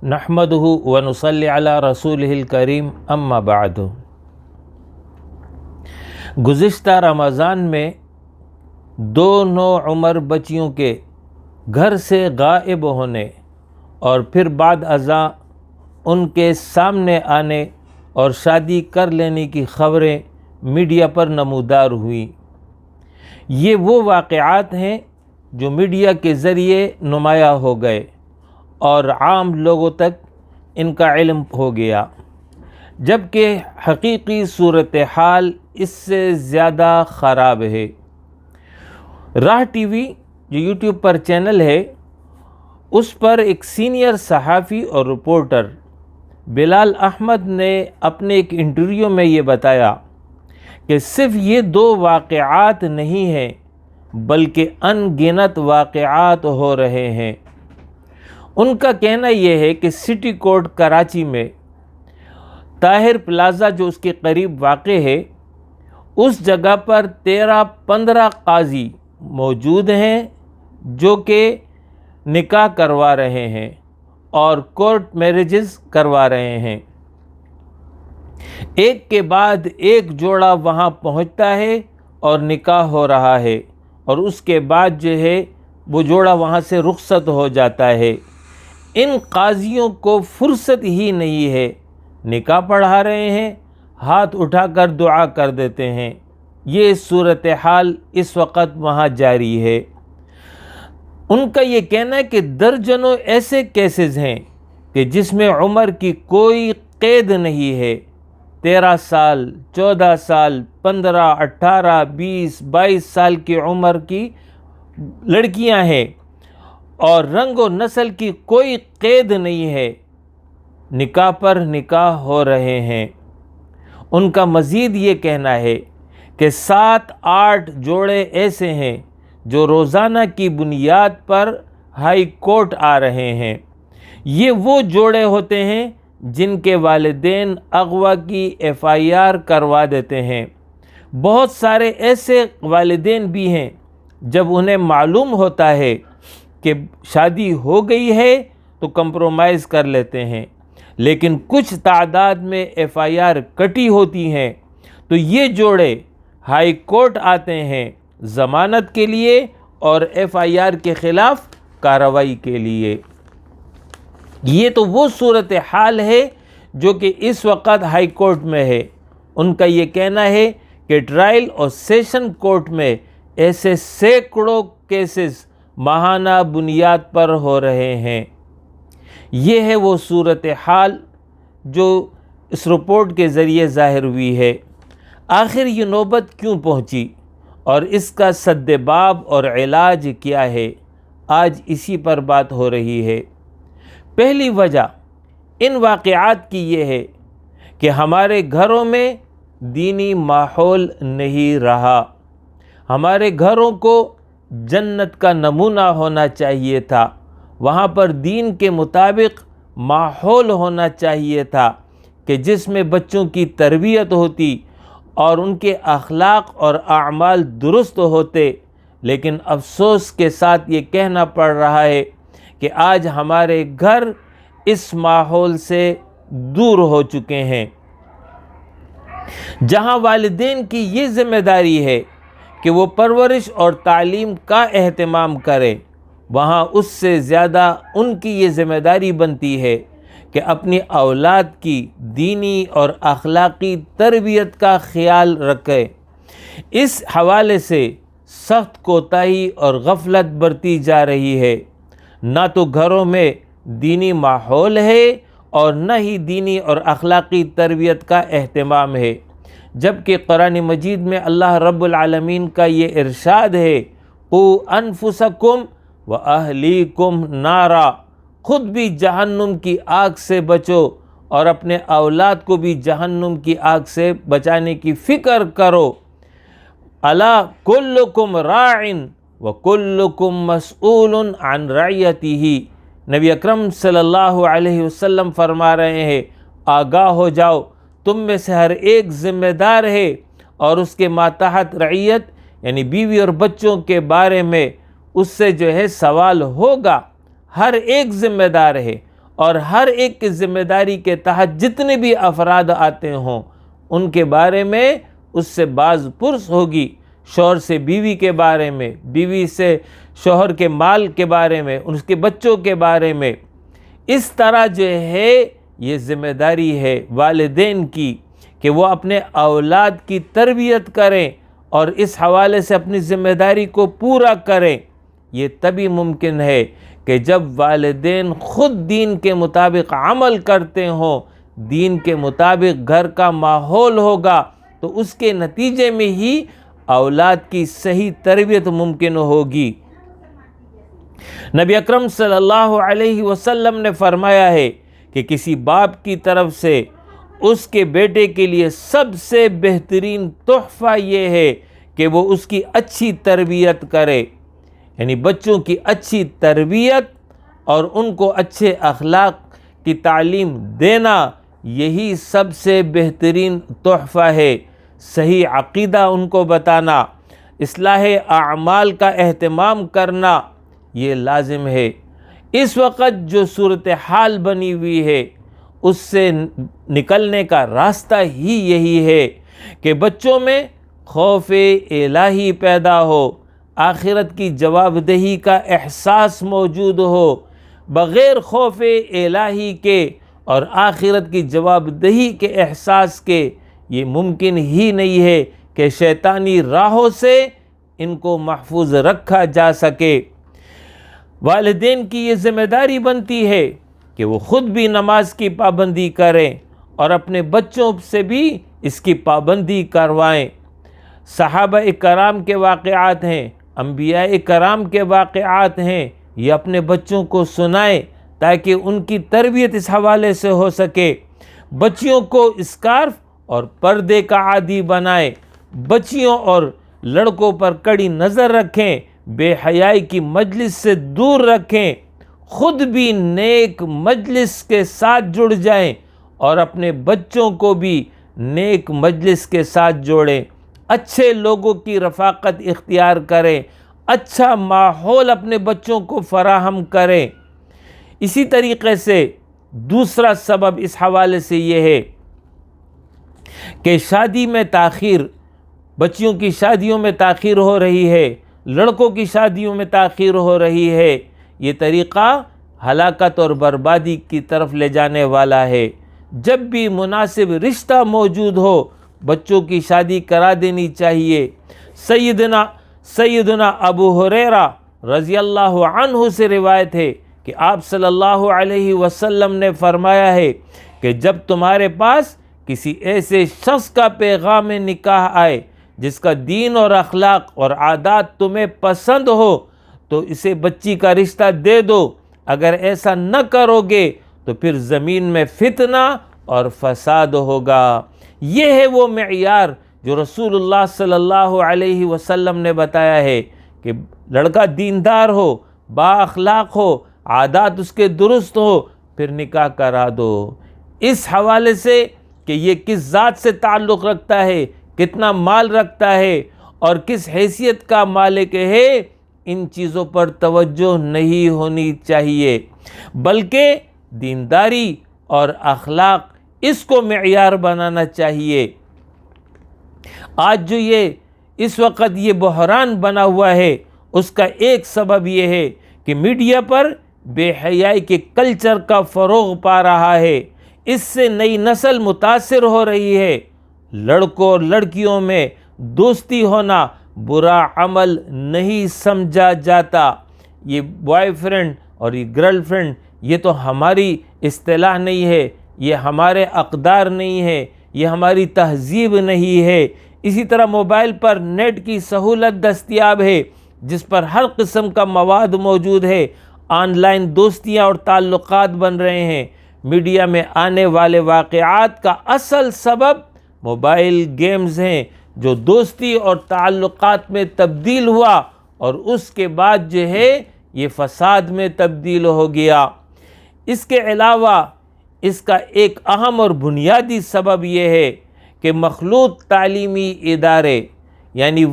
نحمدہ ونصلی علی رسولہ الکریم اما بعد۔ گزشتہ رمضان میں 2 نوعمر بچیوں کے گھر سے غائب ہونے اور پھر بعد ازاں ان کے سامنے آنے اور شادی کر لینے کی خبریں میڈیا پر نمودار ہوئیں۔ یہ وہ واقعات ہیں جو میڈیا کے ذریعے نمایاں ہو گئے اور عام لوگوں تک ان کا علم ہو گیا، جبکہ حقیقی صورتحال اس سے زیادہ خراب ہے۔ راہ ٹی وی جو یوٹیوب پر چینل ہے، اس پر ایک سینئر صحافی اور رپورٹر بلال احمد نے اپنے ایک انٹرویو میں یہ بتایا کہ صرف یہ 2 واقعات نہیں ہیں بلکہ ان گنت واقعات ہو رہے ہیں۔ ان کا کہنا یہ ہے کہ سٹی کورٹ کراچی میں طاہر پلازا جو اس کے قریب واقع ہے، اس جگہ پر 13-15 قاضی موجود ہیں جو کہ نکاح کروا رہے ہیں اور کورٹ میرجز کروا رہے ہیں۔ ایک کے بعد ایک جوڑا وہاں پہنچتا ہے اور نکاح ہو رہا ہے، اور اس کے بعد جو ہے وہ جوڑا وہاں سے رخصت ہو جاتا ہے۔ ان قاضیوں کو فرصت ہی نہیں ہے، نکاح پڑھا رہے ہیں، ہاتھ اٹھا کر دعا کر دیتے ہیں۔ یہ صورتحال اس وقت وہاں جاری ہے۔ ان کا یہ کہنا ہے کہ درجنوں ایسے کیسز ہیں کہ جس میں عمر کی کوئی قید نہیں ہے۔ 13 سال، 14 سال، 15، 18، 20، 22 سال کی عمر کی لڑکیاں ہیں اور رنگ و نسل کی کوئی قید نہیں ہے، نکاح پر نکاح ہو رہے ہیں۔ ان کا مزید یہ کہنا ہے کہ 7-8 جوڑے ایسے ہیں جو روزانہ کی بنیاد پر ہائی کورٹ آ رہے ہیں۔ یہ وہ جوڑے ہوتے ہیں جن کے والدین اغوا کی FIR کروا دیتے ہیں۔ بہت سارے ایسے والدین بھی ہیں جب انہیں معلوم ہوتا ہے کہ شادی ہو گئی ہے تو کمپرومائز کر لیتے ہیں، لیکن کچھ تعداد میں FIR کٹی ہوتی ہیں تو یہ جوڑے ہائی کورٹ آتے ہیں ضمانت کے لیے اور FIR کے خلاف کارروائی کے لیے۔ یہ تو وہ صورتحال ہے جو کہ اس وقت ہائی کورٹ میں ہے۔ ان کا یہ کہنا ہے کہ ٹرائل اور سیشن کورٹ میں ایسے سینکڑوں کیسز ماہانہ بنیاد پر ہو رہے ہیں۔ یہ ہے وہ صورتحال جو اس رپورٹ کے ذریعے ظاہر ہوئی ہے۔ آخر یہ نوبت کیوں پہنچی اور اس کا سدباب اور علاج کیا ہے، آج اسی پر بات ہو رہی ہے۔ پہلی وجہ ان واقعات کی یہ ہے کہ ہمارے گھروں میں دینی ماحول نہیں رہا۔ ہمارے گھروں کو جنت کا نمونہ ہونا چاہیے تھا، وہاں پر دین کے مطابق ماحول ہونا چاہیے تھا کہ جس میں بچوں کی تربیت ہوتی اور ان کے اخلاق اور اعمال درست ہوتے، لیکن افسوس کے ساتھ یہ کہنا پڑ رہا ہے کہ آج ہمارے گھر اس ماحول سے دور ہو چکے ہیں۔ جہاں والدین کی یہ ذمہ داری ہے کہ وہ پرورش اور تعلیم کا اہتمام کریں، وہاں اس سے زیادہ ان کی یہ ذمہ داری بنتی ہے کہ اپنی اولاد کی دینی اور اخلاقی تربیت کا خیال رکھیں۔ اس حوالے سے سخت کوتاہی اور غفلت برتی جا رہی ہے۔ نہ تو گھروں میں دینی ماحول ہے اور نہ ہی دینی اور اخلاقی تربیت کا اہتمام ہے، جبکہ قرآن مجید میں اللہ رب العالمین کا یہ ارشاد ہے، قُوا أَنفُسَكُمْ وَأَهْلِيكُمْ نَارًا، خود بھی جہنم کی آگ سے بچو اور اپنے اولاد کو بھی جہنم کی آگ سے بچانے کی فکر کرو۔ أَلَا كُلُّكُمْ رَاعٍ وَكُلُّكُمْ مَسْئُولٌ عَنْ رَعِيَّتِهِ۔ نبی اکرم صلی اللہ علیہ وسلم فرما رہے ہیں، آگاہ ہو جاؤ، تم میں سے ہر ایک ذمہ دار ہے اور اس کے ماتحت رعیت یعنی بیوی اور بچوں کے بارے میں اس سے جو ہے سوال ہوگا۔ ہر ایک ذمہ دار ہے اور ہر ایک کی ذمہ داری کے تحت جتنے بھی افراد آتے ہوں ان کے بارے میں اس سے باز پرس ہوگی، شوہر سے بیوی کے بارے میں، بیوی سے شوہر کے مال کے بارے میں، اس کے بچوں کے بارے میں۔ اس طرح جو ہے یہ ذمہ داری ہے والدین کی کہ وہ اپنے اولاد کی تربیت کریں اور اس حوالے سے اپنی ذمہ داری کو پورا کریں۔ یہ تبھی ممکن ہے کہ جب والدین خود دین کے مطابق عمل کرتے ہوں، دین کے مطابق گھر کا ماحول ہوگا تو اس کے نتیجے میں ہی اولاد کی صحیح تربیت ممکن ہوگی۔ نبی اکرم صلی اللہ علیہ وسلم نے فرمایا ہے کہ کسی باپ کی طرف سے اس کے بیٹے کے لیے سب سے بہترین تحفہ یہ ہے کہ وہ اس کی اچھی تربیت کرے، یعنی بچوں کی اچھی تربیت اور ان کو اچھے اخلاق کی تعلیم دینا، یہی سب سے بہترین تحفہ ہے۔ صحیح عقیدہ ان کو بتانا، اصلاح اعمال کا اہتمام کرنا یہ لازم ہے۔ اس وقت جو صورتحال بنی ہوئی ہے اس سے نکلنے کا راستہ ہی یہی ہے کہ بچوں میں خوف الہی پیدا ہو، آخرت کی جواب دہی کا احساس موجود ہو۔ بغیر خوف الہی کے اور آخرت کی جواب دہی کے احساس کے یہ ممکن ہی نہیں ہے کہ شیطانی راہوں سے ان کو محفوظ رکھا جا سکے۔ والدین کی یہ ذمہ داری بنتی ہے کہ وہ خود بھی نماز کی پابندی کریں اور اپنے بچوں سے بھی اس کی پابندی کروائیں۔ صحابہ کرام کے واقعات ہیں، انبیاء کرام کے واقعات ہیں، یہ اپنے بچوں کو سنائیں تاکہ ان کی تربیت اس حوالے سے ہو سکے۔ بچیوں کو اسکارف اور پردے کا عادی بنائیں، بچیوں اور لڑکوں پر کڑی نظر رکھیں، بے حیائی کی مجلس سے دور رکھیں، خود بھی نیک مجلس کے ساتھ جڑ جائیں اور اپنے بچوں کو بھی نیک مجلس کے ساتھ جوڑیں، اچھے لوگوں کی رفاقت اختیار کریں، اچھا ماحول اپنے بچوں کو فراہم کریں۔ اسی طریقے سے دوسرا سبب اس حوالے سے یہ ہے کہ شادی میں تاخیر، بچیوں کی شادیوں میں تاخیر ہو رہی ہے، لڑکوں کی شادیوں میں تاخیر ہو رہی ہے، یہ طریقہ ہلاکت اور بربادی کی طرف لے جانے والا ہے۔ جب بھی مناسب رشتہ موجود ہو بچوں کی شادی کرا دینی چاہیے۔ سیدنا ابو ہریرہ رضی اللہ عنہ سے روایت ہے کہ آپ صلی اللہ علیہ وسلم نے فرمایا ہے کہ جب تمہارے پاس کسی ایسے شخص کا پیغام نکاح آئے جس کا دین اور اخلاق اور عادات تمہیں پسند ہو تو اسے بچی کا رشتہ دے دو، اگر ایسا نہ کرو گے تو پھر زمین میں فتنہ اور فساد ہوگا۔ یہ ہے وہ معیار جو رسول اللہ صلی اللہ علیہ وسلم نے بتایا ہے کہ لڑکا دیندار ہو، با اخلاق ہو، عادات اس کے درست ہو، پھر نکاح کرا دو۔ اس حوالے سے کہ یہ کس ذات سے تعلق رکھتا ہے، کتنا مال رکھتا ہے اور کس حیثیت کا مالک ہے، ان چیزوں پر توجہ نہیں ہونی چاہیے، بلکہ دینداری اور اخلاق اس کو معیار بنانا چاہیے۔ آج جو اس وقت یہ بحران بنا ہوا ہے اس کا ایک سبب یہ ہے کہ میڈیا پر بے حیائی کے کلچر کا فروغ پا رہا ہے، اس سے نئی نسل متاثر ہو رہی ہے۔ لڑکوں اور لڑکیوں میں دوستی ہونا برا عمل نہیں سمجھا جاتا۔ یہ بوائے فرینڈ اور یہ گرل فرینڈ یہ تو ہماری اصطلاح نہیں ہے، یہ ہمارے اقدار نہیں ہے، یہ ہماری تہذیب نہیں ہے۔ اسی طرح موبائل پر نیٹ کی سہولت دستیاب ہے جس پر ہر قسم کا مواد موجود ہے، آن لائن دوستیاں اور تعلقات بن رہے ہیں۔ میڈیا میں آنے والے واقعات کا اصل سبب موبائل گیمز ہیں جو دوستی اور تعلقات میں تبدیل ہوا اور اس کے بعد جو ہے یہ فساد میں تبدیل ہو گیا۔ اس کے علاوہ اس کا ایک اہم اور بنیادی سبب یہ ہے کہ مخلوط تعلیمی ادارے، یعنی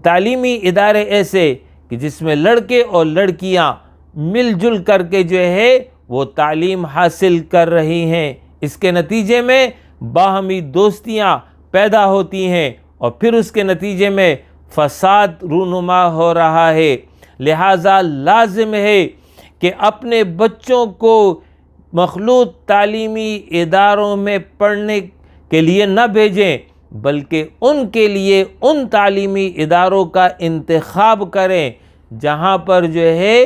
تعلیمی ادارے ایسے کہ جس میں لڑکے اور لڑکیاں مل جل کر کے جو ہے وہ تعلیم حاصل کر رہی ہیں۔ اس کے نتیجے میں باہمی دوستیاں پیدا ہوتی ہیں اور پھر اس کے نتیجے میں فساد رونما ہو رہا ہے۔ لہٰذا لازم ہے کہ اپنے بچوں کو مخلوط تعلیمی اداروں میں پڑھنے کے لیے نہ بھیجیں، بلکہ ان کے لیے ان تعلیمی اداروں کا انتخاب کریں جہاں پر جو ہے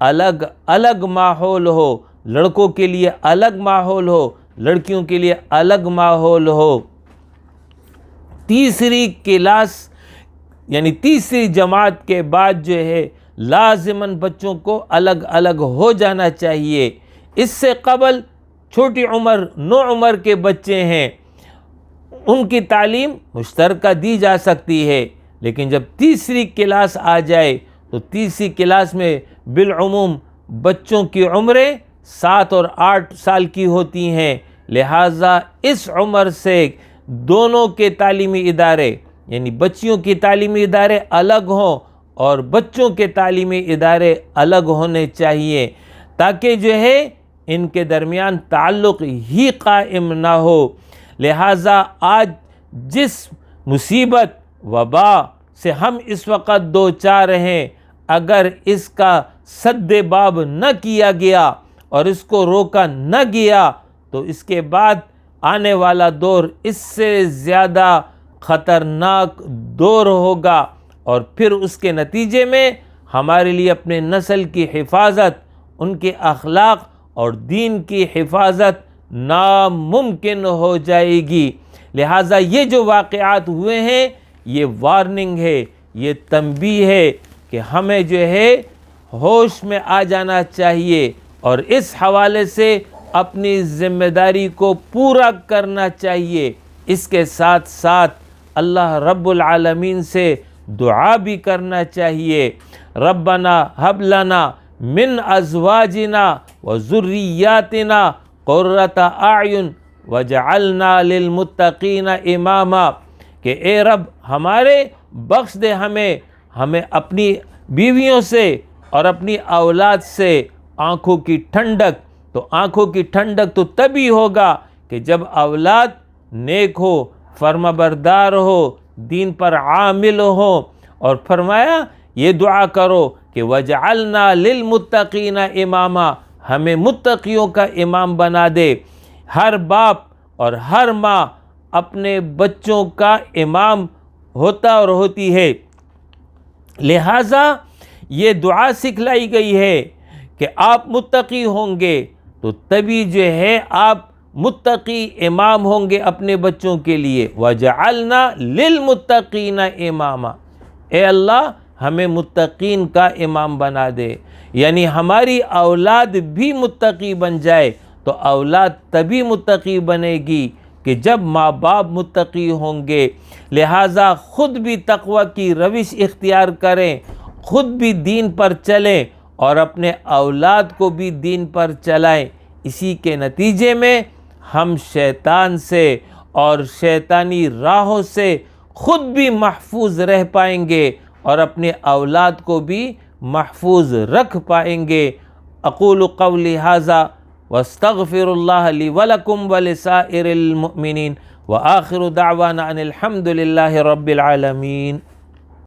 الگ الگ ماحول ہو، لڑکوں کے لیے الگ ماحول ہو، لڑکیوں کے لیے الگ ماحول ہو۔ تیسری کلاس یعنی تیسری جماعت کے بعد جو ہے لازماً بچوں کو الگ الگ ہو جانا چاہیے۔ اس سے قبل چھوٹی عمر 9 عمر کے بچے ہیں، ان کی تعلیم مشترکہ دی جا سکتی ہے، لیکن جب تیسری کلاس آ جائے تو تیسری کلاس میں بالعموم بچوں کی عمریں 7 اور 8 سال کی ہوتی ہیں۔ لہٰذا اس عمر سے دونوں کے تعلیمی ادارے یعنی بچیوں کی تعلیمی ادارے الگ ہوں اور بچوں کے تعلیمی ادارے الگ ہونے چاہیے، تاکہ جو ہے ان کے درمیان تعلق ہی قائم نہ ہو۔ لہٰذا آج جس مصیبت وبا سے ہم اس وقت دوچار ہیں، اگر اس کا سد باب نہ کیا گیا اور اس کو روکا نہ گیا تو اس کے بعد آنے والا دور اس سے زیادہ خطرناک دور ہوگا، اور پھر اس کے نتیجے میں ہمارے لیے اپنے نسل کی حفاظت، ان کے اخلاق اور دین کی حفاظت ناممکن ہو جائے گی۔ لہٰذا یہ جو واقعات ہوئے ہیں یہ وارننگ ہے، یہ تنبیہ ہے کہ ہمیں جو ہے ہوش میں آ جانا چاہیے اور اس حوالے سے اپنی ذمہ داری کو پورا کرنا چاہیے۔ اس کے ساتھ ساتھ اللہ رب العالمین سے دعا بھی کرنا چاہیے، ربنا ہب لنا من ازواجنا وذریاتنا قرۃ اعین وجعلنا للمتقین اماما، کہ اے رب ہمارے بخش دے ہمیں اپنی بیویوں سے اور اپنی اولاد سے آنکھوں کی ٹھنڈک۔ تو آنکھوں کی ٹھنڈک تو تبھی ہوگا کہ جب اولاد نیک ہو، فرما بردار ہو، دین پر عامل ہو، اور فرمایا یہ دعا کرو کہ وجعلنا للمتقین اماما، ہمیں متقیوں کا امام بنا دے۔ ہر باپ اور ہر ماں اپنے بچوں کا امام ہوتا اور ہوتی ہے، لہٰذا یہ دعا سکھلائی گئی ہے کہ آپ متقی ہوں گے تو تبھی جو ہے آپ متقی امام ہوں گے اپنے بچوں کے لیے۔ وَجَعَلْنَا لِلْمُتَّقِينَ اماما، اے اللہ ہمیں متقین کا امام بنا دے، یعنی ہماری اولاد بھی متقی بن جائے تو اولاد تبھی متقی بنے گی کہ جب ماں باپ متقی ہوں گے۔ لہٰذا خود بھی تقوی کی روش اختیار کریں، خود بھی دین پر چلیں اور اپنے اولاد کو بھی دین پر چلائیں۔ اسی کے نتیجے میں ہم شیطان سے اور شیطانی راہوں سے خود بھی محفوظ رہ پائیں گے اور اپنے اولاد کو بھی محفوظ رکھ پائیں گے۔ اقول قولی ھذا واستغفر اللہ لی ولکم ولسائر المؤمنین وآخر دعوانا ان الحمد للہ رب العالمین۔